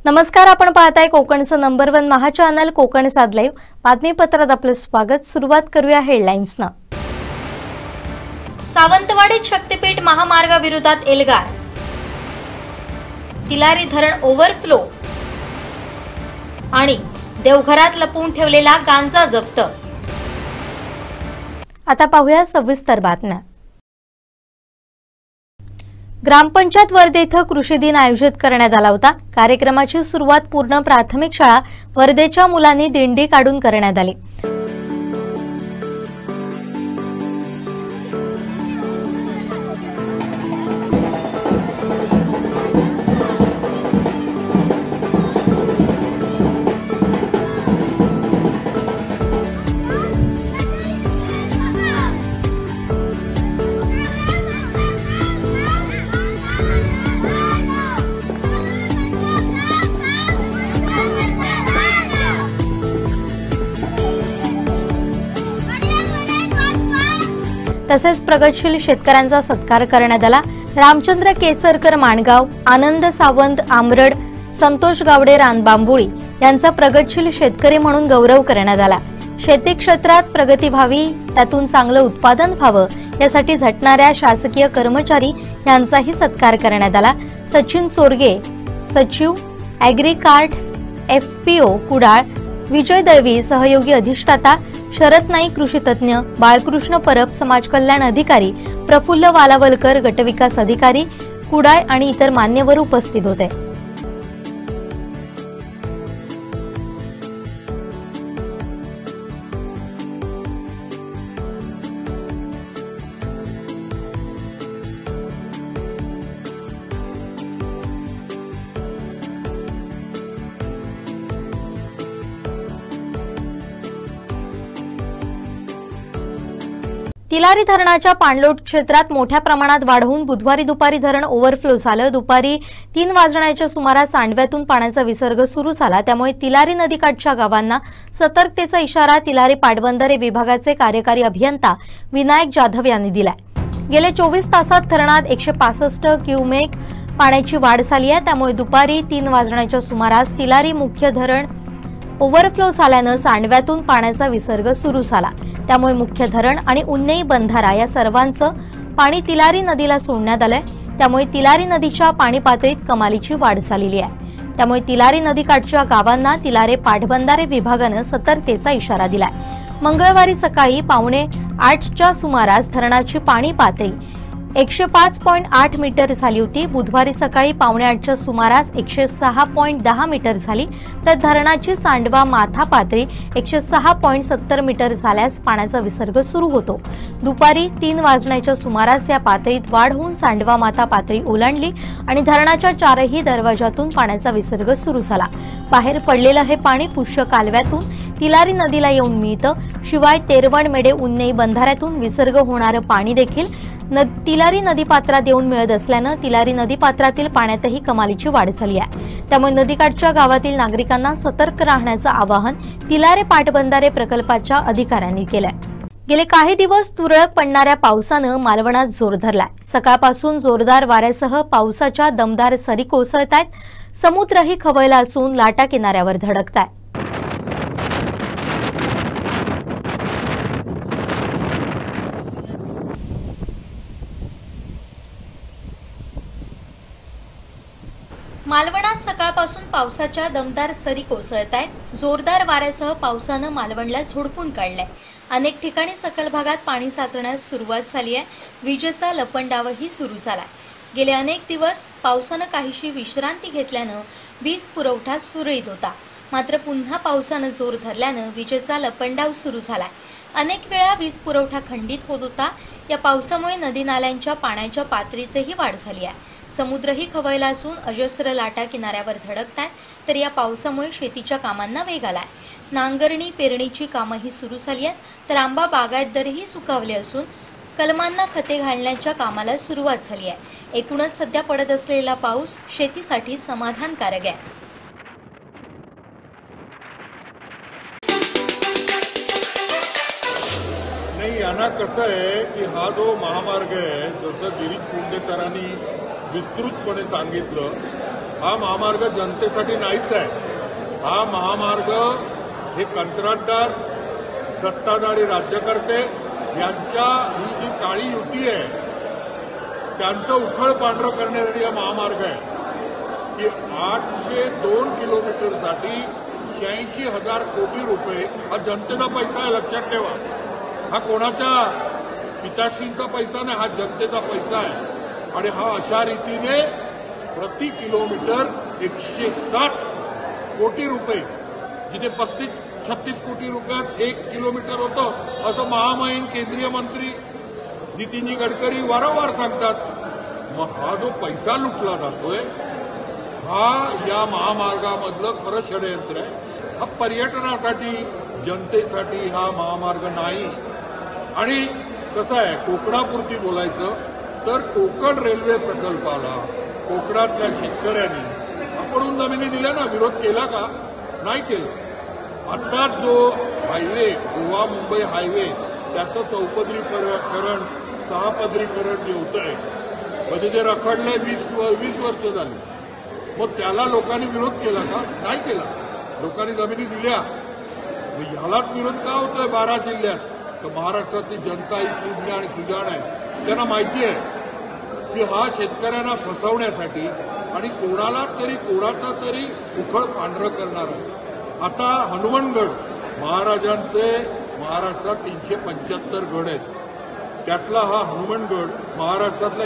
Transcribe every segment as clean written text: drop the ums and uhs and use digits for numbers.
नमस्कार, आपण पाहताय कोकणचं नंबर 1 महा चॅनल कोकण साद लाईव्ह बातमीपत्रात आपलं स्वागत। सुरुवात करूया हेडलाईन्सना। सावंतवाडीत शक्तीपीठ महामार्गाविरोधात एल्गार, तिलारी धरण ओव्हरफ्लो आणि देवघरात लपवून ठेवलेला गांजा जप्त। आता पाहूया सविस्तर बातम्या। ग्रामपंचायत वर्धे येथे कृषी दिन आयोजित करण्यात आला होता। कार्यक्रमाची सुरुवात पूर्ण प्राथमिक शाळा वर्धेच्या मुलांनी दिंडी काढून करण्यात आली। तसेच प्रगतशील शेतकऱ्यांचा सत्कार करण्यात आला। रामचंद्र केसरकर माणगाव, आनंद सावंत आमरड, संतोष गावडे रानबांबुळी यांचा प्रगतशील शेतकरी म्हणून गौरव करण्यात आला। शेती क्षेत्रात प्रगती व्हावी, त्यातून चांगलं उत्पादन व्हावं यासाठी झटणाऱ्या शासकीय कर्मचारी यांचाही सत्कार करण्यात आला। सचिन चोरगे सचिव ॲग्रीकार्ट FPO कुडाळ, विजय दळवी सहयोगी अधिष्ठाता, शरद नाईक कृषी तज्ञ, बाळकृष्ण परब समाज कल्याण अधिकारी, प्रफुल्ल वालावलकर गटविकास अधिकारी कुडाळ आणि इतर मान्यवर उपस्थित होते। तिलारी धरणाच्या पाणलोट क्षेत्रात मोठ्या प्रमाणात वाढ होऊन बुधवारी दुपारी धरण ओव्हरफ्लो झालं। दुपारी 3 वाजण्याच्या सुमारास सांडव्यातून पाण्याचा विसर्ग सुरू झाला। त्यामुळे तिलारी नदीकाठच्या गावांना सतर्कतेचा इशारा तिलारी पाटबंधारे विभागाचे कार्यकारी अभियंता विनायक जाधव यांनी दिलाय। गेल्या 24 तासात धरणात 165 क्युमेक पाण्याची वाढ झाली आहे। त्यामुळे दुपारी 3 वाजण्याच्या सुमारास तिलारी मुख्य धरण ओव्हरफ्लो झाल्याने सांडव्यातून पाण्याचा विसर्ग सुरू झाला। त्यामुळे मुख्य धरण आणि उन्नई बंधारा या सर्वांचं पाणी तिलारी नदीला सोडण्यात आलंय। त्यामुळे तिलारी नदीच्या पाणी पातळीत कमालीची वाढ झालेली आहे। त्यामुळे तिलारी नदीकाठच्या गावांना तिलारी पाटबंधारे विभागाने सतर्कतेचा इशारा दिलाय। मंगळवारी सकाळी 7:45च्या सुमारास धरणाची पाणी पातळी 105.8 मीटर झाली होती। बुधवारी सकाळी 7:45च्या सुमारास 106.10 मीटर झाली, तर धरणाची सांडवा माथा पातळी 106.70 मीटर झाल्यास पाण्याचा विसर्ग सुरू होतो। दुपारी 3 वाजण्याच्या सुमारास या पातळीत वाढ होऊन सांडवा माथा पातळी ओलांडली आणि धरणाच्या 4ही दरवाजातून पाण्याचा विसर्ग सुरू झाला। बाहेर पडलेलं हे पाणी पुष्य कालव्यातून तिलारी नदीला येऊन मिळतं। शिवाय तेरवण मेढे उन्नई बंधाऱ्यातून विसर्ग होणारं पाणी देखील तिलारी नदीपात्रात येऊन मिळत असल्याने तिलारी नदीपात्रातील पाण्यातही कमालीची वाढ झाली आहे। त्यामुळे नदीकाठच्या गावातील नागरिकांना सतर्क राहण्याचं आवाहन तिलारी पाटबंधारे प्रकल्पाच्या अधिकाऱ्यांनी केलंय। गेले काही दिवस तुरळक पडणाऱ्या पावसानं मालवणात जोर धरलाय। सकाळपासून जोरदार वाऱ्यासह पावसाच्या दमदार सरी कोसळतायत। समुद्रही खवळला असून लाटा किनाऱ्यावर धडकताय। मालवणात सकाळपासून पावसाच्या दमदार सरी कोसळतायत। जोरदार वाऱ्यासह पावसानं मालवणला झोडपून काढलंय। अनेक ठिकाणी सखल भागात पाणी साचण्यास सुरुवात झाली आहे। विजेचा लपंडावही सुरू झालाय। गेले अनेक दिवस पावसानं काहीशी विश्रांती घेतल्यानं वीज पुरवठा सुरळीत होता। मात्र पुन्हा पावसानं जोर धरल्यानं विजेचा लपंडाव सुरू झालाय। अनेक वेळा वीज पुरवठा खंडित होत होता। या पावसामुळे नदी नाल्यांच्या पाण्याच्या पातळीतही वाढ झाली आहे। समुद्रही खवळला असून अजस्र लाटा किनाऱ्यावर धडकतात। तर या पावसामुळे शेतीच्या कामांना वेग आलाय। नांगरणी पेरणीची कामंही सुरू झाली आहेत। तर आंबा बागायतदारही सुकावले असून कलमांना खते घालण्याच्या कामाला सुरुवात झाली आहे। एकूणच सध्या पडत असलेला पाऊस शेतीसाठी समाधानकारक आहे। नाही, यांना कसं आहे की हा जो महामार्ग आहे, जसं गिरीश पुंडे सरांनी विस्तृतपणे सांगितलं हा महामार्ग जनतेसाठी नाहीच आहे। हा महामार्ग हे कंत्राटदार, सत्ताधारी राज्यकर्ते यांच्या ही जी काळी युती आहे त्यांचं उखळ पांढरं करण्यासाठी हा महामार्ग आहे की 802 किलोमीटरसाठी 86,000 कोटी रुपये हा जनतेचा पैसा आहे, लक्षात ठेवा। हा कोणाच्या पिताश्रींचा पैसा नाही, हा जनतेचा पैसा आहे। आणि हा अशा रीतीने प्रति किलोमीटर 107 कोटी रुपये, जिथे 35-36 कोटी रुपयात 1 किलोमीटर होतं असं महामहिम केंद्रीय मंत्री नितीनजी गडकरी वारंवार सांगतात। मग हा जो पैसा लुटला जातोय हा या महामार्गामधलं खरं षडयंत्र आहे। हा पर्यटनासाठी, जनतेसाठी हा महामार्ग नाही। आणि कसं आहे, कोकणापुरती बोलायचं तर कोकण रेल्वे प्रकल्पाला कोकणातल्या शेतकऱ्यांनी आपण जमिनी दिल्या ना, विरोध केला का? नाही केलं। आता जो हायवे, गोवा मुंबई हायवे, त्याचं चौपदरीकरण 6 पदरीकरण जे होतंय म्हणजे ते रखडलंय 20 वर्ष झाली। मग त्याला लोकांनी विरोध केला का? नाही केला। लोकांनी जमिनी दिल्या। मग ह्यालाच विरोध का होतोय 12 जिल्ह्यात? तर महाराष्ट्रातली जनता ही सुज्ञ आणि सुजाण आहे। त्यांना माहिती आहे की हा शेतकऱ्यांना फसवण्यासाठी आणि कोणाचा तरी उखळ पांढरं करणार आहे। आता हनुमानगड महाराजांचे महाराष्ट्रात 375 गड आहेत, त्यातला हा हनुमानगड महाराष्ट्रातला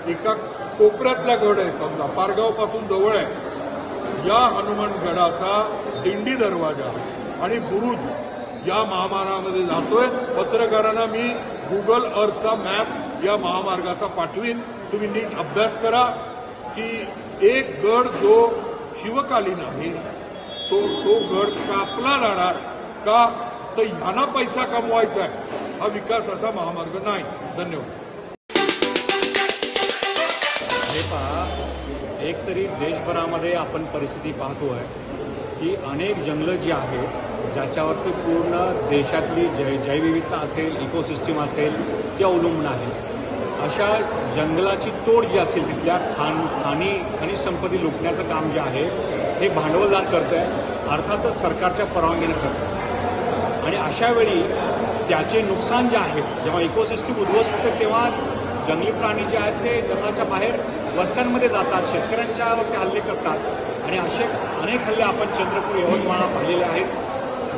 एका कोपऱ्यातला गड आहे। समजा पारगाव पासून जवळ आहे। या हनुमानगडाचा दिंडी दरवाजा आणि बुरुज या महामार्गामध्ये जातोय। पत्रकारांना मी गुगल अर्थचा मॅप या महामार्गाचा पाठवीन, तुम्ही नीट अभ्यास करा की एक गड जो शिवकालीन आहे तो गड कापला जाणार का? तर ह्यांना पैसा कमवायचा आहे, हा विकासाचा महामार्ग नाही। धन्यवाद। हे पहा, एक तरी देशभरामध्ये आपण परिस्थिती पाहतोय की अनेक जंगलं जी आहेत ज्याच्यावरती पूर्ण देशातली जैवविविधता असेल, इकोसिस्टीम असेल ती अवलंबून आहे। अशा जंगलाची तोड जी असेल तिथल्या खनिज संपत्ती लुटण्याचं काम जे आहे हे भांडवलदार करत आहे, अर्थातच सरकारच्या परवानगीने करत आहे। आणि अशा वेळी त्याचे नुकसान जे आहेत, जेव्हा इकोसिस्टीम उद्ध्वस्त होते तेव्हा जंगली प्राणी जे आहेत ते जंगलाच्या बाहेर वस्त्यांमध्ये जातात, शेतकऱ्यांच्यावरती हल्ले करतात। आणि असे अनेक हल्ले आपण चंद्रपूर, यवतमाळ पाहिलेले आहेत।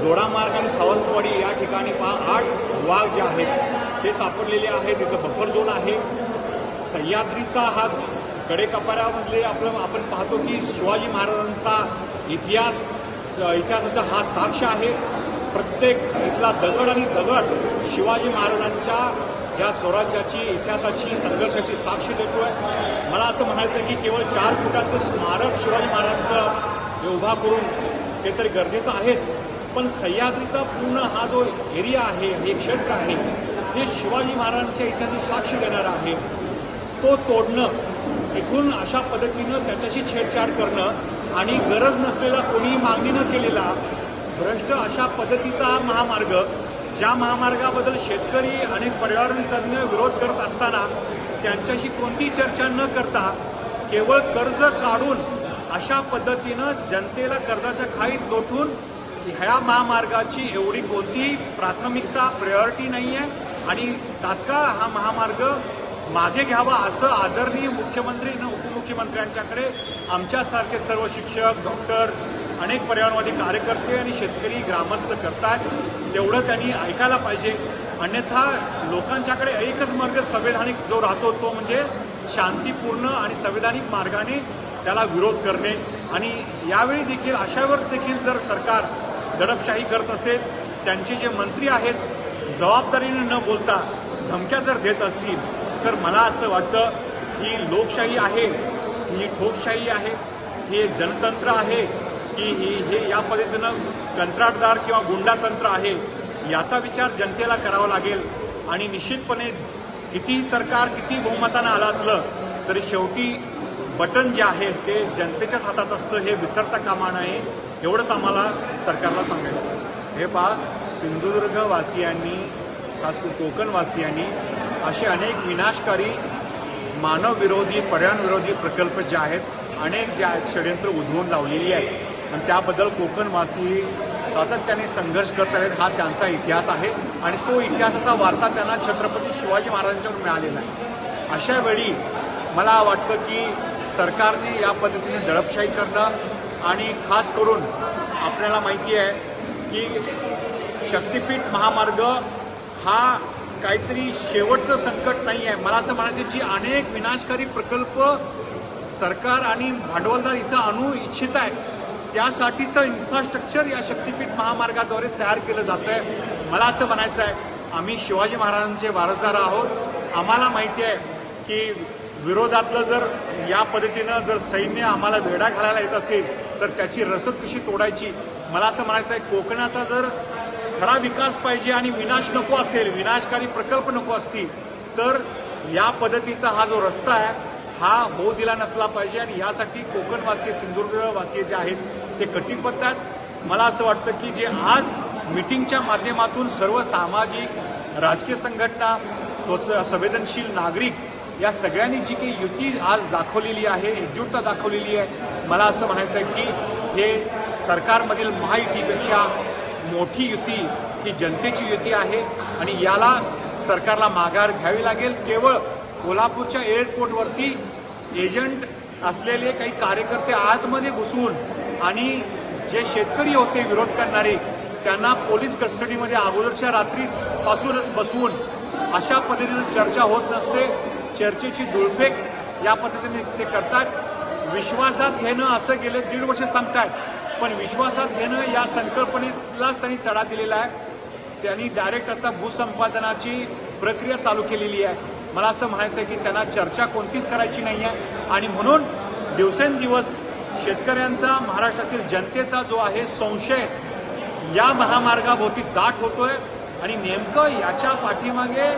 दोडामार्ग आणि सावंतवाडी या ठिकाणी 8 वाघ जे आहेत ते सापडलेले आहेत। तिथं बफर झोन आहे। सह्याद्रीचा हा कडेकपाऱ्यामधले आपण पाहतो की शिवाजी महाराजांचा इतिहासाचा हा साक्ष आहे। प्रत्येक इथला दगड आणि दगड शिवाजी महाराजांच्या या स्वराज्याची, इतिहासाची, संघर्षाची साक्ष देतोय। मला असं म्हणायचं की केवळ 4 फुटाचं स्मारक शिवाजी महाराजांचं उभा करून ते तरी गरजेचं आहेच, पण सह्याद्रीचा पूर्ण हा जो एरिया आहे, हे क्षेत्र आहे, हे शिवाजी महाराजांच्या इतिहासाची साक्ष देणारं आहे। तो तोडणं, इथून अशा पद्धतीनं त्याच्याशी छेडछाड करणं आणि गरज नसलेला कोणीही मागणी न केलेला भ्रष्ट अशा पद्धतीचा हा महामार्ग, ज्या महामार्गाबद्दल शेतकरी आणि पर्यावरण तज्ज्ञ विरोध करत असताना त्यांच्याशी कोणतीही चर्चा न करता केवळ कर्ज काढून अशा पद्धतीनं जनतेला कर्जाच्या खाईत लोटून ह्या महामार्गाची एवढी कोणतीही प्राथमिकता, प्रायोरिटी नाही आहे। आणि तात्काळ हा महामार्ग मागे घ्यावा असं आदरणीय मुख्यमंत्री आणि उपमुख्यमंत्र्यांच्याकडे आमच्यासारखे सर्व शिक्षक, डॉक्टर, अनेक पर्यावरणवादी कार्यकर्ते आणि शेतकरी, ग्रामस्थ करतात। तेवढं त्यांनी ऐकायला पाहिजे। अन्यथा लोकांच्याकडे एकच मार्ग संवैधानिक जो राहतो तो म्हणजे शांतीपूर्ण आणि संवैधानिक मार्गाने त्याला विरोध करणे। आणि यावेळी देखील अशावर देखील जर सरकार दडपशाही करत असेल, त्यांचे जे मंत्री आहेत जबाबदारीने न बोलता धमक्या जर देत असतील, तर मला असं वाटतं ही लोकशाही आहे, ही ठोकशाही आहे, ही एक जनतंत्र आहे की हे या पद्धतीनं कंत्राटदार किंवा गुंडातंत्र आहे, याचा विचार जनतेला करावा लागेल। आणि निश्चितपणे कितीही सरकार किती बहुमतानं आलं असलं तरी शेवटी बटन जे आहे ते जनतेच्याच हातात असतं, हे विसरता कामा नये, एवढंच आम्हाला सरकारला सांगायचं। हे पहा, सिंधुदुर्गवासियांनी, खास करून कोकणवासियांनी असे अनेक विनाशकारी, मानवविरोधी, पर्यावरणविरोधी प्रकल्प जे आहेत अनेक ज्या षडयंत्र उधळून लावलेली आहेत आणि त्याबद्दल कोकणवासी सातत्याने संघर्ष करत आहेत. हा त्यांचा इतिहास आहे आणि तो इतिहासाचा वारसा त्यांना छत्रपती शिवाजी महाराजांच्याकडून मिळालेला आहे. अशा वेळी मला वाटतं की सरकारने या पद्धतीने दडपशाही करणं आणि खास करून आपल्याला माहिती आहे की शक्तिपीठ महामार्ग हा काहीतरी शेवटचं संकट नाही आहे. मला असं म्हणायचं की अनेक विनाशकारी प्रकल्प सरकार आणि भांडवलदार इथं आणू इच्छित आहे, त्यासाठीचं इन्फ्रास्ट्रक्चर या शक्तिपीठ महामार्गाद्वारे तयार केलं जातं आहे. मला असं म्हणायचं आहे, आम्ही शिवाजी महाराजांचे वारसदार आहोत. आम्हाला माहिती आहे की विरोधातलं जर या पद्धतीनं जर सैन्य आम्हाला वेढा घालायला येत असेल तर त्याची रसद कशी तोडायची. मला असं म्हणायचं आहे, कोकणाचा जर खरा विकास पाहिजे आणि विनाश नको असेल, विनाशकारी प्रकल्प नको असतील, तर या पद्धतीचा हा जो रस्ता आहे हा होऊ दिला नसला पाहिजे. आणि यासाठी कोकणवासी, सिंधुदुर्गवासी जे आहेत ते कटिबद्ध आहेत. मला असं वाटतं की जे आज मीटिंगच्या माध्यमातून सर्व सामाजिक राजकीय संघटना, संवेदनशील नागरिक या सगळ्यांनी जी काही युती आज दाखवलेली आहे, एकजुटता दाखवलेली आहे, मला असं म्हणायचं आहे की हे सरकारमधील महायुतीपेक्षा मोठी युती ही जनतेची युती आहे आणि याला सरकारला माघार घ्यावी लागेल. केवळ कोल्हापूरच्या एअरपोर्टवरती एजंट असलेले काही कार्यकर्ते आतमध्ये घुसून आणि जे शेतकरी होते विरोध करणारे त्यांना पोलीस कस्टडीमध्ये अगोदरच्या रात्रीच पासूनच बसवून अशा पद्धतीने चर्चा होत नसते. चर्चेची दुळफेक या पद्धतीने ते करतात. विश्वासात घेणं असं गेले 1.5 वर्ष सांगतात, पण विश्वासात घेणं या संकल्पनेलाच त्यांनी तडा दिलेला आहे. त्यांनी डायरेक्ट आता भूसंपादनाची प्रक्रिया चालू केलेली आहे. मला असं म्हणायचं आहे की त्यांना चर्चा कोणतीच करायची नाही आहे आणि म्हणून दिवसेंदिवस शेतकऱ्यांचा, महाराष्ट्रातील जनतेचा जो आहे संशय या महामार्गाभोवती दाट होतोय आणि नेमकं याच्या पाठीमागे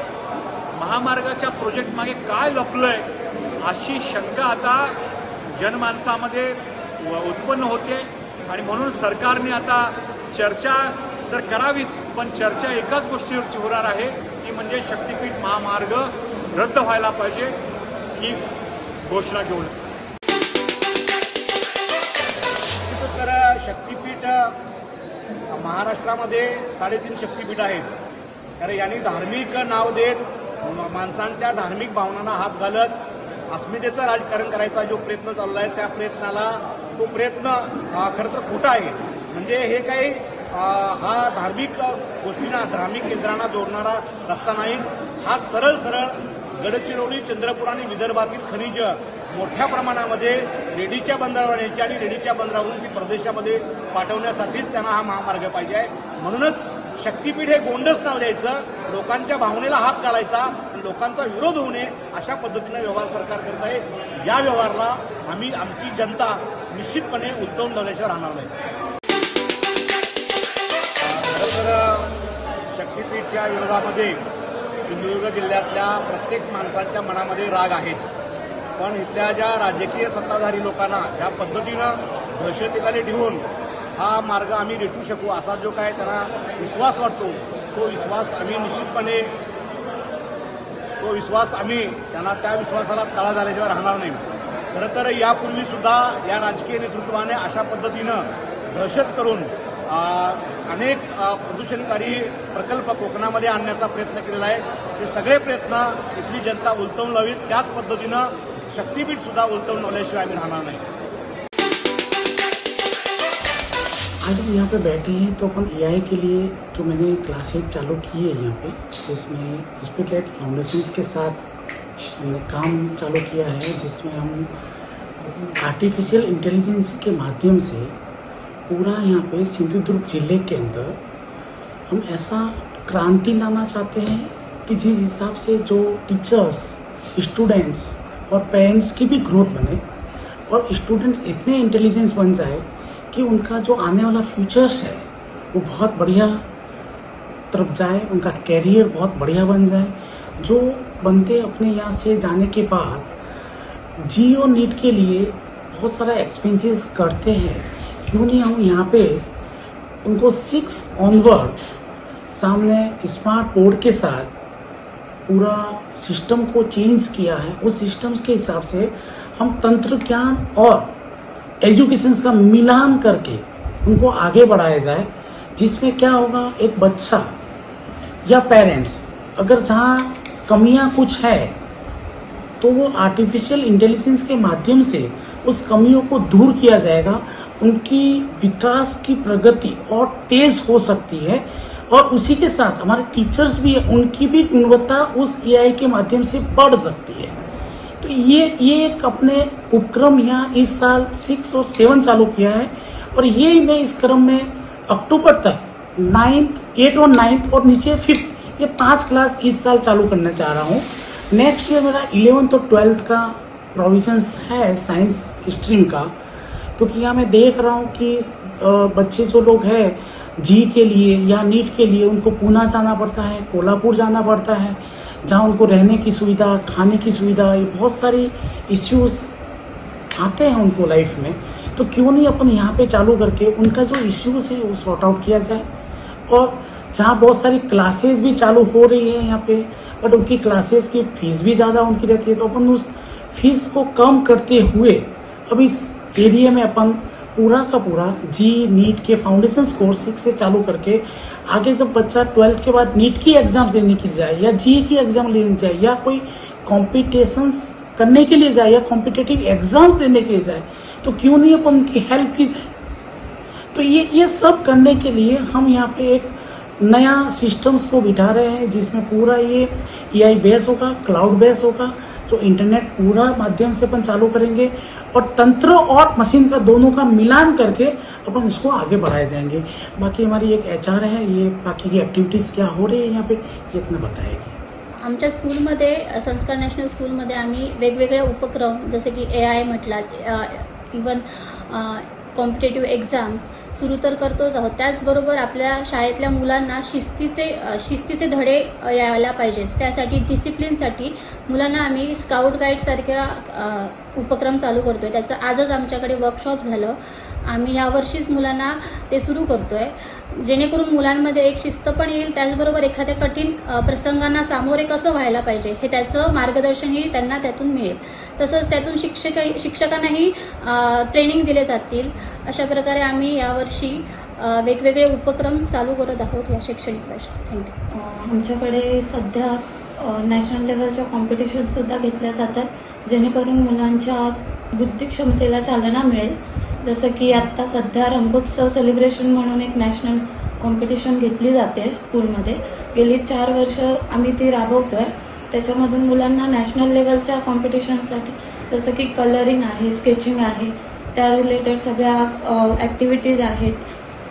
महामार्गाच्या प्रोजेक्ट मागे काय लपलंय अशी शंका आता जनमानसामध्ये उत्पन्न होते. आणि म्हणून सरकारने आता चर्चा तर करावीच, पण चर्चा एकाच गोष्टीवरची होणार आहे ती म्हणजे शक्तिपीठ महामार्ग रद्द व्हायला पाहिजे ही घोषणा घेऊन. तर शक्तिपीठ महाराष्ट्रामध्ये 3.5 शक्तिपीठ आहेत. तर यांनी धार्मिक नाव देत माणसांच्या धार्मिक भावनांना हात घालत अस्मितेचं राजकारण करायचा जो प्रयत्न चालला आहे त्या प्रयत्नाला तो प्रयत्न खरं तर खोटा आहे. म्हणजे हे काही हा धार्मिक गोष्टींना, धार्मिक केंद्रांना जोडणारा रस्ता नाही. हा सरळ गडचिरोली, चंद्रपूर आणि विदर्भातील खनिज मोठ्या प्रमाणामध्ये रेडीच्या बंदरावर न्यायची आणि रेडीच्या बंदरावरून ती प्रदेशामध्ये पाठवण्यासाठीच त्यांना हा महामार्ग पाहिजे आहे. म्हणूनच शक्तिपीठ हे गोंडस नाव द्यायचं, लोकांच्या भावनेला हात घालायचा, लोकांचा विरोध होऊ नये अशा पद्धतीनं व्यवहार सरकार करत आहे. या व्यवहाराला आमची जनता निश्चितपणे उलटवून लावल्याशिवाय राहणार नाही. खरं शक्तिपीठच्या विरोधामध्ये सिंधुदुर्ग जिल्ह्यातल्या प्रत्येक माणसाच्या मनामध्ये राग आहेच, पण इथल्या ज्या राजकीय सत्ताधारी लोकांना ज्या पद्धतीनं दहशतीखाली ठेवून हा मार्ग आम्ही रेटू शकू असा जो काय त्यांना विश्वास वाटतो तो विश्वास आम्ही निश्चितपणे त्यांना त्या विश्वासाला तडा झाल्याशिवाय राहणार नाही. खरं तर यापूर्वी सुद्धा या राजकीय नेतृत्वाने अशा पद्धतीनं दहशत करून अनेक प्रदूषणकारी प्रकल्प कोकणामध्ये आणण्याचा प्रयत्न केलेला आहे. ते सगळे प्रयत्न इथली जनता उलटवून लावी, त्याच पद्धतीनं शक्तिपीठ सुद्धा उलटवून लावल्याशिवाय आम्ही राहणार नाही. आज हम यहाँ पे बैठे हैं तो अपन AI के लिए जो मैंने क्लासेज चालू की है यहाँ पे, जिसमें स्पिटलाइट फाउंडेशंस के साथ हमने काम चालू किया है, जिसमें हम आर्टिफिशियल इंटेलिजेंस के माध्यम से पूरा यहाँ पे सिंधुदुर्ग जिले के अंदर हम ऐसा क्रांति लाना चाहते हैं कि जिस हिसाब से जो टीचर्स, स्टूडेंट्स और पेरेंट्स की भी ग्रोथ बने और स्टूडेंट्स इतने इंटेलिजेंस बन जाए कि उनका जो आने वाला फ्यूचर्स है वो बहुत बढ़िया तरफ जाए, उनका कैरियर बहुत बढ़िया बन जाए. जो बंदे अपने यहाँ से जाने के बाद GEO नीट के लिए बहुत सारा एक्सपेंसेस करते हैं, क्यों नहीं हम यहाँ पे उनको 6 ऑनवर्ड सामने स्मार्ट बोर्ड के साथ पूरा सिस्टम को चेंज किया है, उस सिस्टम के हिसाब से हम तंत्र ज्ञान और एजुकेशन का मिलान करके उनको आगे बढ़ाया जाए, जिसमें क्या होगा, एक बच्चा या पेरेंट्स अगर जहाँ कमियां कुछ है तो वो आर्टिफिशियल इंटेलिजेंस के माध्यम से उस कमियों को दूर किया जाएगा, उनकी विकास की प्रगति और तेज हो सकती है। और उसी के साथ हमारे टीचर्स भी है, उनकी भी गुणवत्ता उस एआई के माध्यम से बढ़ सकती है। तो ये एक अपने उपक्रम यहाँ इस साल 6 और 7 चालू किया है, और ये मैं इस क्रम में अक्टूबर तक 9th 8 और 9th और नीचे 5th ये 5 क्लास इस साल चालू करना चाह रहा हूँ। नेक्स्ट ईयर मेरा 11th और 12th का प्रोविजंस है साइंस स्ट्रीम का, क्योंकि यहाँ मैं देख रहा हूँ कि बच्चे जो लोग हैं जी के लिए या नीट के लिए उनको पूना जाना पड़ता है, कोल्हापुर जाना पड़ता है, जहाँ उनको रहने की सुविधा, खाने की सुविधा, ये बहुत सारी इश्यूज आते हैं उनको लाइफ में। तो क्यों नहीं अपन यहाँ पे चालू करके उनका जो इश्यूज है वो सॉर्ट आउट किया जाए। और जहाँ बहुत सारी क्लासेस भी चालू हो रही है यहाँ पे, बट उनकी क्लासेस की फीस भी ज़्यादा उनकी रहती है, तो अपन उस फीस को कम करते हुए अब इस एरिया में अपन पूरा का पूरा जी नीट के फाउंडेशन कोर्स 6 से चालू करके आगे जब बच्चा 12th के बाद नीट की एग्जाम देने के लिए जाए या जी की एग्जाम लेने जाए या कोई कॉम्पिटिशन्स करने के लिए जाए या कॉम्पिटिटिव एग्जाम्स देने के लिए जाए, तो क्यों नहीं अपन उनकी हेल्प की जाए। तो ये सब करने के लिए हम यहाँ पे एक नया सिस्टम्स को बिठा रहे हैं, जिसमें पूरा ये एआई बेस होगा, क्लाउड बेस होगा, तो इंटरनेट पूरा माध्यम से अपन चालू करेंगे और तंत्र और मशीन का दोनों का मिलान करके अपन इसको आगे बढ़ाए जाएंगे। बाकी हमारी एक एचआर है, ये बाकी की एक्टिविटीज क्या हो रही है यहाँ पे ये इतना बताएगी। आमच्या स्कूलमध्ये संस्कार नॅशनल स्कूलमध्ये आम्ही वेगवेगळे उपक्रम जसे की AI म्हटलात, इवन कॉम्पिटेटिव्ह एक्झाम्स सुरू तर करतोच आहोत, त्याचबरोबर आपल्या शाळेतल्या मुलांना शिस्तीचे धडे यायला पाहिजेत, त्यासाठी डिसिप्लिनसाठी मुलांना आम्ही स्काउट गाईडसारख्या उपक्रम चालू करतोय। त्याचं आजच आमच्याकडे वर्कशॉप झालं। आम्ही यावर्षीच मुलांना ते सुरू करतोय, जेणेकरून मुलांमध्ये एक शिस्त पण येईल, त्याचबरोबर एखाद्या कठीण प्रसंगांना सामोरे कसं व्हायला पाहिजे हे त्याचं मार्गदर्शनही त्यांना त्यातून मिळेल। तसंच त्यातून शिक्षकांनाही ट्रेनिंग दिले जातील। अशा प्रकारे आम्ही यावर्षी वेगवेगळे उपक्रम चालू करत आहोत या शैक्षणिक वर्षात। थँक्यू। आमच्याकडे सध्या नॅशनल लेवलच्या कॉम्पिटिशनसुद्धा घेतल्या जातात, जेणेकरून मुलांच्या बुद्धिक्षमतेला चालना मिळेल। जसं की आत्ता सध्या रंगोत्सव सेलिब्रेशन म्हणून एक नॅशनल कॉम्पिटिशन घेतली जाते स्कूलमध्ये, गेली 4 वर्ष आम्ही ती राबवतोय। त्याच्यामधून मुलांना नॅशनल लेवलच्या कॉम्पिटिशनसाठी जसं की कलरिंग आहे, स्केचिंग आहे, त्या रिलेटेड सगळ्या ॲक्टिव्हिटीज आहेत,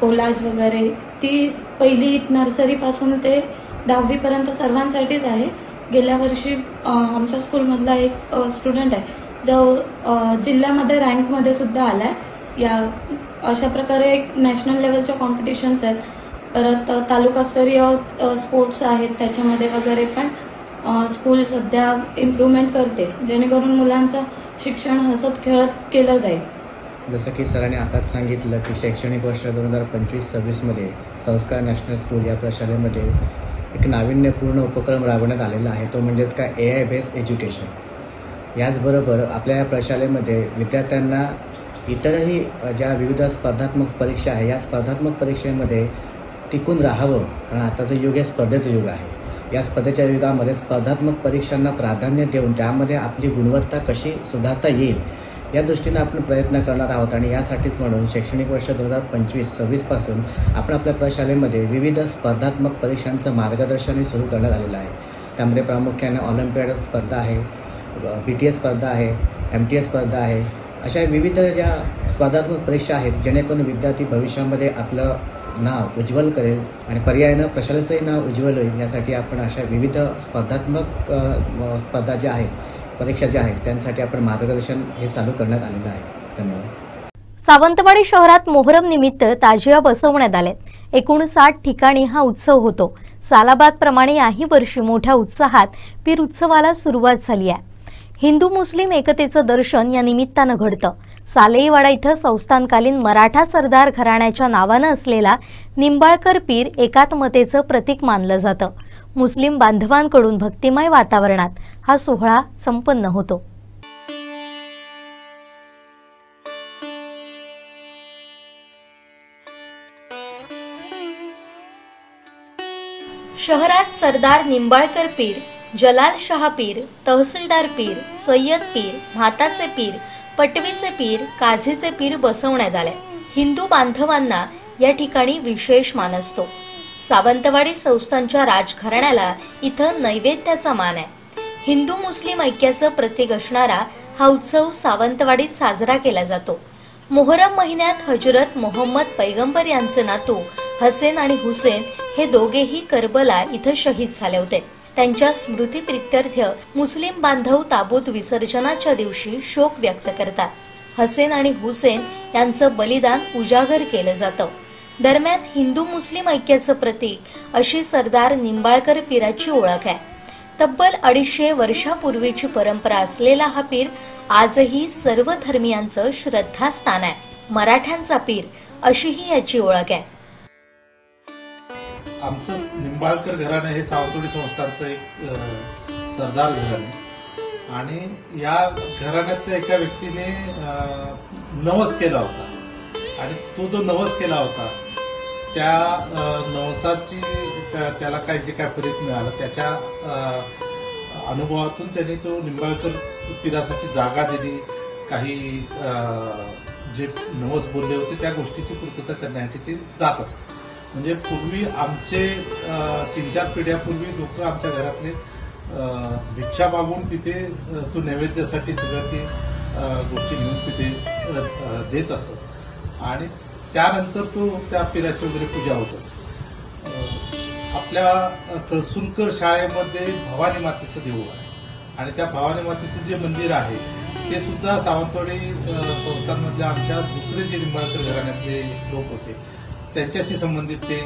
कोलाज वगैरे, ती पहिली नर्सरीपासून ते 10वी पर्यंत सर्वांसाठीच आहे। गेल्या वर्षी आमच्या स्कूलमधला एक स्टुडंट आहे जो जिल्ह्यामध्ये रँकमध्ये सुद्धा आला आहे। या अशा प्रकारे नॅशनल लेवलच्या कॉम्पिटिशन्स आहेत। परत तालुकास्तरीय स्पोर्ट्स आहेत, त्याच्यामध्ये वगैरे पण स्कूल सध्या इम्प्रूव्हमेंट करते, जेणेकरून मुलांचं शिक्षण हसत खेळत केलं जाईल। जसं की सरांनी आताच सांगितलं की शैक्षणिक वर्ष 2025-26 मध्ये संस्कार नॅशनल स्कूल या प्रशालेमध्ये एक नाविन्यपूर्ण उपक्रम राबवण्यात आलेला आहे, तो म्हणजेच काय AI बेस्ड एज्युकेशन। याचबरोबर आपल्या या प्रशालेमध्ये विद्यार्थ्यांना इतरही ज्या विविध स्पर्धात्मक परीक्षा आहे या स्पर्धात्मक परीक्षेमध्ये टिकून राहावं, कारण आताचं युग हे स्पर्धेचं युग आहे। या स्पर्धेच्या युगामध्ये स्पर्धात्मक परीक्षांना प्राधान्य देऊन त्यामध्ये आपली गुणवत्ता कशी सुधारता येईल या दृष्टीने आपण प्रयत्न करणार आहोत। आणि यासाठीच म्हणून शैक्षणिक वर्ष 2025-26 पासून आपण आपल्या प्रशालेमध्ये विविध स्पर्धात्मक परीक्षांचं मार्गदर्शनही सुरू करण्यात आलेलं आहे। त्यामध्ये प्रामुख्याने ऑलिम्पियाड स्पर्धा आहे, BTS स्पर्धा आहे, MTS स्पर्धा आहे, अशा विविध ज्या स्पर्धात्मक परीक्षा आहेत, जेणेकरून विद्यार्थी भविष्यामध्ये आपलं नाव उज्ज्वल करेल आणि पर्यायानं प्रशालेचंही नाव उज्ज्वल होईल, यासाठी आपण अशा विविध स्पर्धात्मक स्पर्धा ज्या आहेत, परीक्षा ज्या आहेत, त्यांसाठी आपण मार्गदर्शन हे चालू करण्यात आलेलं आहे। धन्यवाद। सावंतवाडी शहरात मोहरम निमित्त ताजिया बसवण्यात आलेत। एकूण 60 ठिकाणी हा उत्सव होतो। सालाबाद प्रमाणे याही वर्षी मोठ्या उत्साहात पीर उत्सवाला सुरुवात झाली आहे। हिंदू मुस्लिम एकतेचं दर्शन या निमित्तानं घडतं। सालेईवाडा इथं संस्थानकालीन मराठा सरदार घराण्याच्या नावानं असलेला निंबाळकर पीर एकात्मतेचं प्रतीक मानलं जातं। मुस्लिम बांधवांकडून भक्तिमय वातावरणात हा सोहळा संपन्न होतो। शहरात सरदार निंबाळकर पीर, जलाल शाह पीर, तहसीलदार पीर, सय्यद पीर, म्हाताचे पीर, पटवीचे पीर, काझीचे पीर बसवण्यात आले। हिंदू बांधवांना या ठिकाणी विशेष मान असतो। सावंतवाडी संस्थांच्या राजघराण्याला इथं नैवेद्याचा मान आहे। हिंदू मुस्लिम ऐक्याचं प्रतीक असणारा हा उत्सव सावंतवाडीत साजरा केला जातो। मोहरम महिन्यात हजरत मोहम्मद पैगंबर यांचे नातू हसेन आणि हुसेन हे दोघेही करबला इथं शहीद झाले होते। त्यांच्या स्मृतीप्रित्यर्थ मुस्लिम बांधव ताबूत विसर्जनाच्या दिवशी शोक व्यक्त करतात। हसेन आणि हुसेन यांचं बलिदान उजागर केलं जातं। दरम्यान हिंदू मुस्लिम ऐक्याचं प्रतीक अशी सरदार निंबाळकर पीराची ओळख आहे। तब्बल 250 वर्षापूर्वीची परंपरा असलेला हा पीर आजही सर्व धर्मियांचं श्रद्धास्थान आहे। मराठ्यांचा पीर अशीही याची ओळख आहे। आमचं निंबाळकर घराणं हे सावंतवाडी संस्थांचं एक सरदार घराणं आणि या घराण्यातल्या एका व्यक्तीने नवस केला होता आणि तो जो नवस केला होता त्या नवसाची त्याला जे काय फलित मिळालं त्याच्या अनुभवातून त्यांनी तो निंबाळकर पीरासाठी जागा दिली। काही जे नवस बोलले होते त्या गोष्टीची पूर्तता करण्यासाठी ते जात असत। म्हणजे पूर्वी आमचे 3-4 पिढ्यापूर्वी लोक आमच्या घरातले भिक्षा मागून तिथे तो नैवेद्यासाठी सगळं ते गोष्टी घेऊन तिथे देत असत आणि त्यानंतर तो त्या पीराची वगैरे पूजा होत असत। आपल्या कळसुलकर शाळेमध्ये भवानी मातेचं देऊळ आहे आणि त्या भवानी मातेचं जे मंदिर आहे ते सुद्धा सावंतवाडी संस्थांमधल्या आमच्या दुसरे जे निंबाळकर घराण्यातले लोक होते त्यांच्याशी संबंधित ते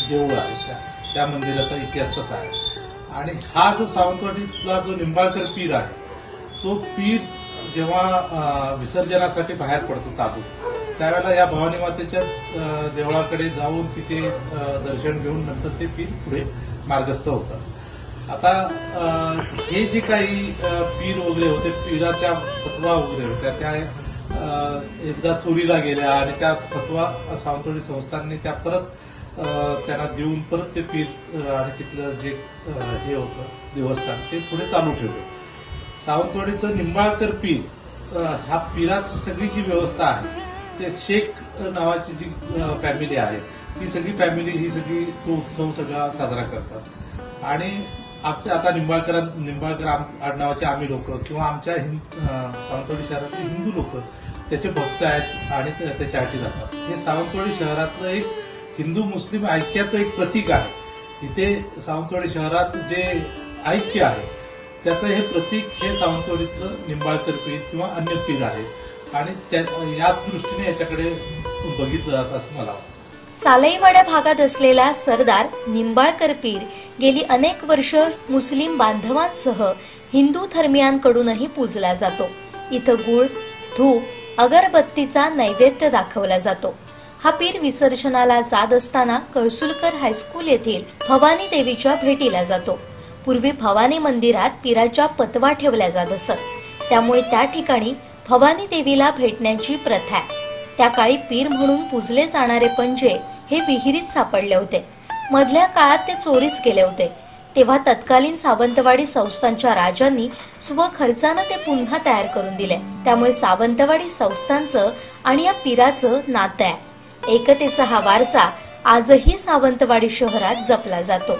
देऊळ आहे। त्या मंदिराचा इतिहास तसा आहे आणि हा जो सावंतवाडीतला जो निंबाळकर पीर आहे तो पीर जेव्हा विसर्जनासाठी बाहेर पडतो ताबूत त्यावेळेला या भवानी मातेच्या देवळाकडे जाऊन तिथे दर्शन घेऊन नंतर ते पीर पुढे मार्गस्थ होतं। आता हे जे काही पीर वगैरे होते पीराच्या फतवा वगैरे होत्या त्या एकदा चोरीला गेल्या आणि त्या फतवा सावंतवाडी संस्थांनी त्या परत त्यांना देऊन परत ते पीर आणि तिथलं जे हे होतं देवस्थान ते पुढे चालू ठेवलं। सावंतवाडीचं निंबाळकर पीर हा पीराची सगळी जी व्यवस्था आहे ते शेख नावाची जी फॅमिली आहे ती सगळी फॅमिली ही सगळी तो उत्सव सगळा साजरा करतात आणि आमच्या आता निंबाळकर आडनावाचे आम्ही लोक किंवा आमच्या सावंतवाडी शहरातले हिंदू लोक त्याचे भक्त आहेत आणि त्याच्यासाठी जातात। हे सावंतवाडी शहरातलं एक हिंदू मुस्लिम ऐक्याचं एक प्रतीक आहे। इथे सावंतवाडी शहरात जे ऐक्य आहे त्याचं हे प्रतीक हे सावंतवाडीतलं निंबाळकर पीर किंवा अन्य पीर आहेत आणि याच दृष्टीने याच्याकडे बघितलं जातं असं मला वाटतं। सालईवाडा भागात असलेला सरदार निंबाळकर पीर गेली अनेक वर्ष मुस्लिम बांधवांसह हिंदू धर्मियांकडूनही पूजला जातो। इथं गुळ, धूप, अगरबत्तीचा नैवेद्य दाखवला जातो। हा पीर विसर्जनाला जात असताना कळसुलकर हायस्कूल येथील भवानी देवीच्या भेटीला जातो। पूर्वी भवानी मंदिरात पीराच्या पतवा ठेवल्या जात असत, त्यामुळे त्या ठिकाणी भवानी देवीला भेटण्याची प्रथा आहे। त्या काळी पीर म्हणून पूजले जाणारे पंजे हे विहिरीत सापडले होते। मधल्या काळात ते चोरीस गेले होते, तेव्हा तत्कालीन सावंतवाडी संस्थांच्या राजांनी स्वखर्चानं ते पुन्हा तयार करून दिले। त्यामुळे सावंतवाडी संस्थांचं आणि या पीराचं नातं आहे। एकतेचा हा वारसा आजही सावंतवाडी शहरात जपला जातो।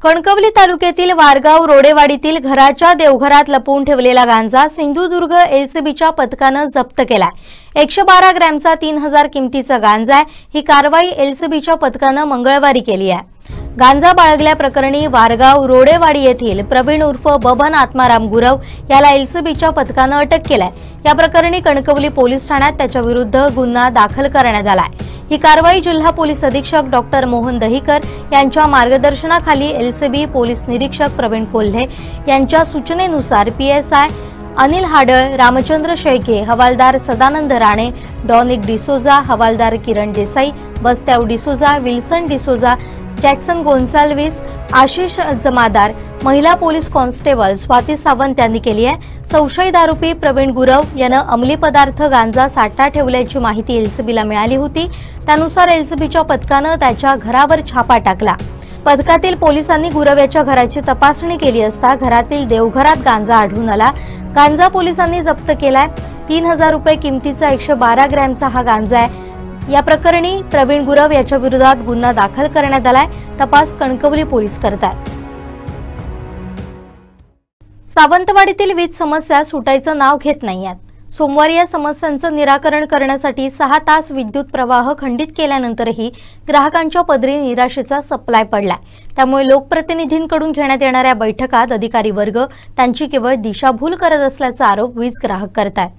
कणकवली तालुक्यातील वारगाव रोडेवाडीतील घराच्या देवघरात लपवून ठेवलेला गांजा सिंधुदुर्ग एलसीबीच्या पथकानं जप्त केलाय। 112 ग्रॅमचा 3000 किमतीचा गांजा आहे। ही कारवाई एलसीबीच्या पथकानं मंगळवारी केली आहे। गांजा बाळगल्याप्रकरणी वारगाव रोडेवाडी येथील प्रवीण उर्फ बबन आत्माराम गुरव याला एलसीबीच्या पथकानं अटक केलाय। या प्रकरणी कणकवली पोलीस ठाण्यात त्याच्या विरुद्ध गुन्हा दाखल करण्यात आलाय। ही कारवाई जिल्हा पोलीस अधीक्षक डॉक्टर मोहन दहिकर यांच्या मार्गदर्शनाखाली एलसीबी पोलीस निरीक्षक प्रवीण कोल्हे यांच्या सूचनेनुसार पीएसआय अनिल हाडळ, रामचंद्र शेळके, हवालदार सदानंद राणे, डॉनिक डिसोजा, हवालदार किरण देसाई, बस्त्याव डिसोजा, विल्सन डिसोजा, जॅक्सन गोन्साल्विस, आशिष जमादार, महिला पोलीस कॉन्स्टेबल स्वाती सावंत यांनी केली आहे। संशयित आरोपी प्रवीण गुरव यानं अंमली पदार्थ गांजा साठा ठेवल्याची माहिती एलसीबीला मिळाली होती। त्यानुसार एलसीबीच्या पथकानं त्याच्या घरावर छापा टाकला। पथकातील पोलिसांनी गुरव याच्या घराची तपासणी केली असता घरातील देवघरात गांजा आढळून आला। गांजा पोलिसांनी जप्त केलाय। 3000 रुपये किमतीचा 112 ग्रॅमचा हा गांजा आहे। या प्रकरणी प्रवीण गुरव याच्या विरोधात गुन्हा दाखल करण्यात आलाय। तपास कणकवली पोलीस करतात। सावंतवाडीतील वीज समस्या सुटायचं नाव घेत नाहीयेत। सोमवारी या समस्यांचं निराकरण करण्यासाठी 6 तास विद्युत प्रवाह खंडित केल्यानंतरही ग्राहकांच्या पदरी निराशेचा सप्लाय पडलाय। त्यामुळे लोकप्रतिनिधींकडून घेण्यात येणाऱ्या बैठकात अधिकारी वर्ग त्यांची केवळ दिशाभूल करत असल्याचा आरोप वीज ग्राहक करतात।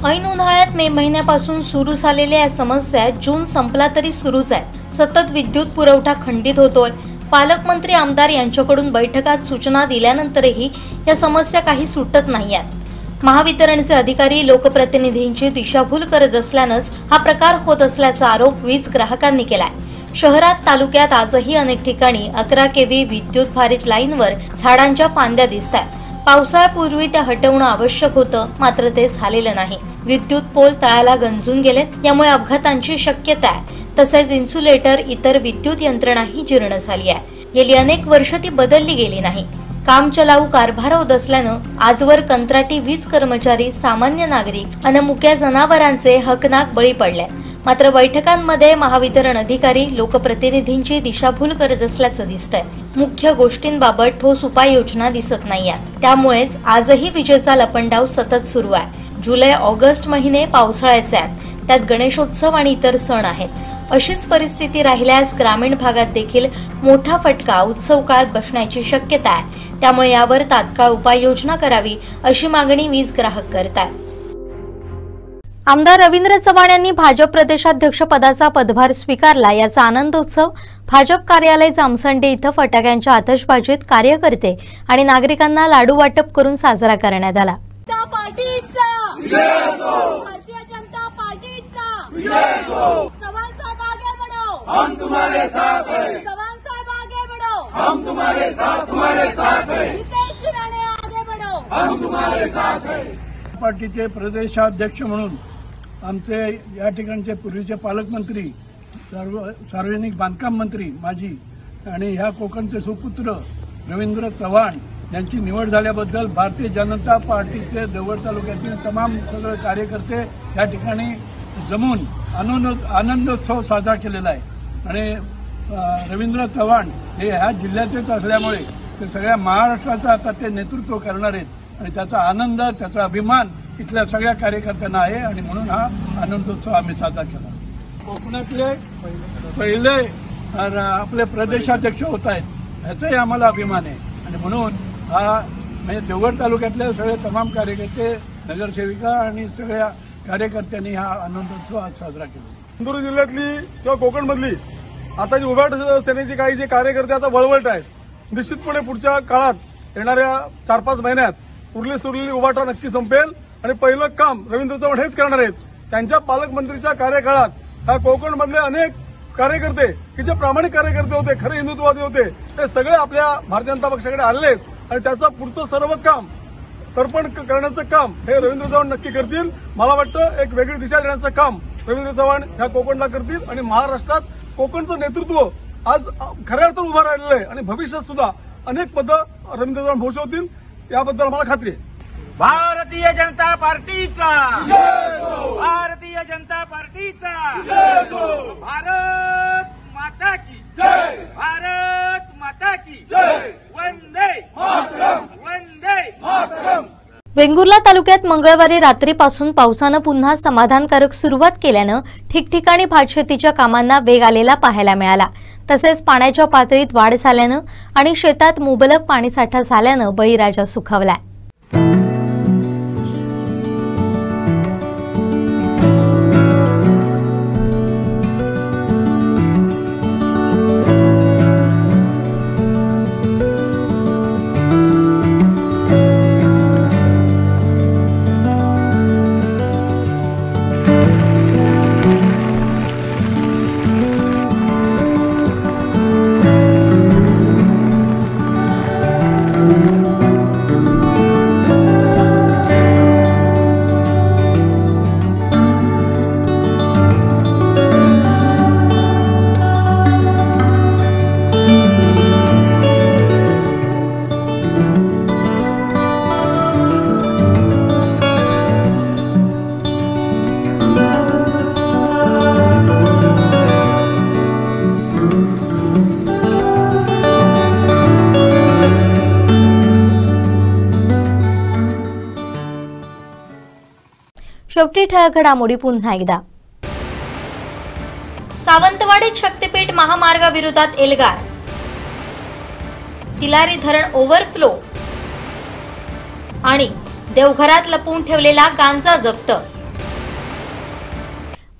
ऐन उन्हाळ्यात मे महिन्यापासून सुरू झालेल्या या समस्या जून संपला तरी सुरूच आहेत। सतत विद्युत पुरवठा खंडित होतोय। पालकमंत्री आमदार यांच्याकडून बैठकात सूचना दिल्यानंतरही या समस्या काही सुटत नाहीयेत। महावितरणचे अधिकारी लोकप्रतिनिधींची दिशाभूल करत असल्यानंच हा प्रकार होत असल्याचा आरोप वीज ग्राहकांनी केलाय। शहरात तालुक्यात आजही अनेक ठिकाणी 11 केव्ही विद्युत भारित लाईनवर झाडांच्या फांद्या दिसतात। पावसाळ्यापूर्वी त्या हटवणं आवश्यक होतं, मात्र ते झालेलं नाही। विद्युत पोल तळाला गंजून गेलेत, यामुळे अपघातांची शक्यता आहे। तसेच इन्सुलेटर इतर विद्युत यंत्रणाही जीर्ण झाली आहे। गेली अनेक वर्ष ती बदलली गेली नाही। काम चलाऊ कारभार होत असल्यानं आजवर कंत्राटी वीज कर्मचारी, सामान्य नागरिक आणि मुक्या जनावरांचे हकनाक बळी पडले। मात्र बैठकांमध्ये महावितरण अधिकारी लोकप्रतिनिधींची दिशाभूल करत असल्याचं दिसतंय। मुख्य गोष्टींबाबत ठोस उपाययोजना दिसत नाहीयेत। त्यामुळेच आजही विजेचा लपंडाव सतत सुरू आहे। जुलै ऑगस्ट महिने पावसाळ्याचे आहेत, त्यात गणेशोत्सव आणि इतर सण आहेत। अशीच परिस्थिती राहिल्यास ग्रामीण भागात देखील मोठा फटका उत्सव काळात बसण्याची शक्यता आहे। त्यामुळे यावर तात्काळ उपाययोजना करावी अशी मागणी वीज ग्राहक करतात। आमदार रवींद्र चव्हाण यांनी भाजप प्रदेशाध्यक्ष पदाचा पदभार स्वीकारला। याचा आनंदोत्सव भाजप कार्यालय जामसंडे इथं फटाक्यांच्या आतषबाजीत कार्यकर्ते आणि नागरिकांना लाडू वाटप करून साजरा करण्यात आला। भारतीय जनता पार्टीचा चव्हाण साहब आगे बढ़ो, हम तुम्हारे साथ हैं। चव्हाण साहब आगे बढ़ो, हम तुम्हारे साथ, तुम्हारे साथ हैं। नितेश राणे आगे बढ़ो, हम तुम्हारे साथ हैं। पार्टीचे प्रदेशाध्यक्ष म्हणून आमचे या ठिकाणचे पूर्वीचे पालकमंत्री, सार्वजनिक बांधकाम मंत्री माजी आणि ह्या कोकणचे सुपुत्र रवींद्र चव्हाण यांची निवड झाल्याबद्दल भारतीय जनता पार्टीचे देवगड तालुक्यातील तमाम सगळे कार्यकर्ते या ठिकाणी जमून आनंदोत्सव साजरा केलेला आहे। आणि रवींद्र चव्हाण हे ह्या जिल्ह्याचेच असल्यामुळे ते सगळ्या महाराष्ट्राचं आता ते नेतृत्व करणार आहेत आणि त्याचा आनंद, त्याचा अभिमान इथल्या सगळ्या कार्यकर्त्यांना आहे आणि म्हणून हा आनंदोत्सव आम्ही साजरा केला। कोकणातले पहिले आपले प्रदेशाध्यक्ष होत आहेत, ह्याचाही आम्हाला अभिमान आहे आणि म्हणून हा म्हणजे देवगड तालुक्यातले सगळे तमाम कार्यकर्ते, नगरसेविका आणि सगळ्या कार्यकर्त्यांनी हा आनंदोत्सव आज साजरा केला। सिंधुदुर्ग जिल्ह्यातली किंवा कोकणमधली आता जी उभाट सेनेचे काही जे कार्यकर्ते आता वळवळत आहेत, निश्चितपणे पुढच्या काळात येणाऱ्या 4-5 महिन्यात उरलेली उभाटा नक्की संपेल आणि पहिलं काम रवींद्र चव्हाण हेच करणार आहेत। त्यांच्या पालकमंत्रीच्या कार्यकाळात ह्या कोकणमधले अनेक कार्यकर्ते की जे प्रामाणिक कार्यकर्ते होते, खरे हिंदुत्ववादी होते, ते सगळे आपल्या भारतीय जनता पक्षाकडे आलेले आहेत आणि त्याचं पुढचं सर्व काम तर्पण करण्याचं काम हे रवींद्र चव्हाण नक्की करतील। मला वाटतं एक वेगळी दिशा देण्याचं काम रवींद्र चव्हाण ह्या कोकणला करतील आणि महाराष्ट्रात कोकणचं नेतृत्व आज खऱ्या अर्थानं उभं राहिलेलं आहे आणि भविष्यात सुद्धा अनेक पदं रवींद्र चव्हाण भूषवतील, याबद्दल मला खात्री आहे। भारतीय जनता पार्टीचा, भारतीय जनता पार्टीचा, भारत माता की जय, भारत माता की जय, वंदे मातरम, वंदे मातरम। वेंगुर्ला तालुक्यात मंगळवारी रात्रीपासून पावसानं पुन्हा समाधानकारक सुरुवात केल्यानं ठिकठिकाणी भातशेतीच्या कामांना वेग आलेला पाहायला मिळाला। तसेच पाण्याच्या पातळीत वाढ झाल्यानं आणि शेतात मुबलक पाणीसाठा झाल्यानं बळीराजा सुखावलाय। शेवटी ठळक घडामोडी पुन्हा एकदा. सावंतवाडीत शक्तीपीठ महामार्गाविरोधात एल्गार. तिलारी धरण ओव्हरफ्लो आणि देवघरात लपवून ठेवलेला गांजा जप्त.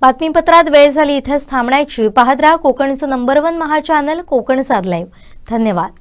बातमीपत्रात वेळ झाली इथेच थांबण्याची. पाहत रहा कोकणचं नंबर 1 महा चॅनल कोकण साध लाईव्ह. धन्यवाद.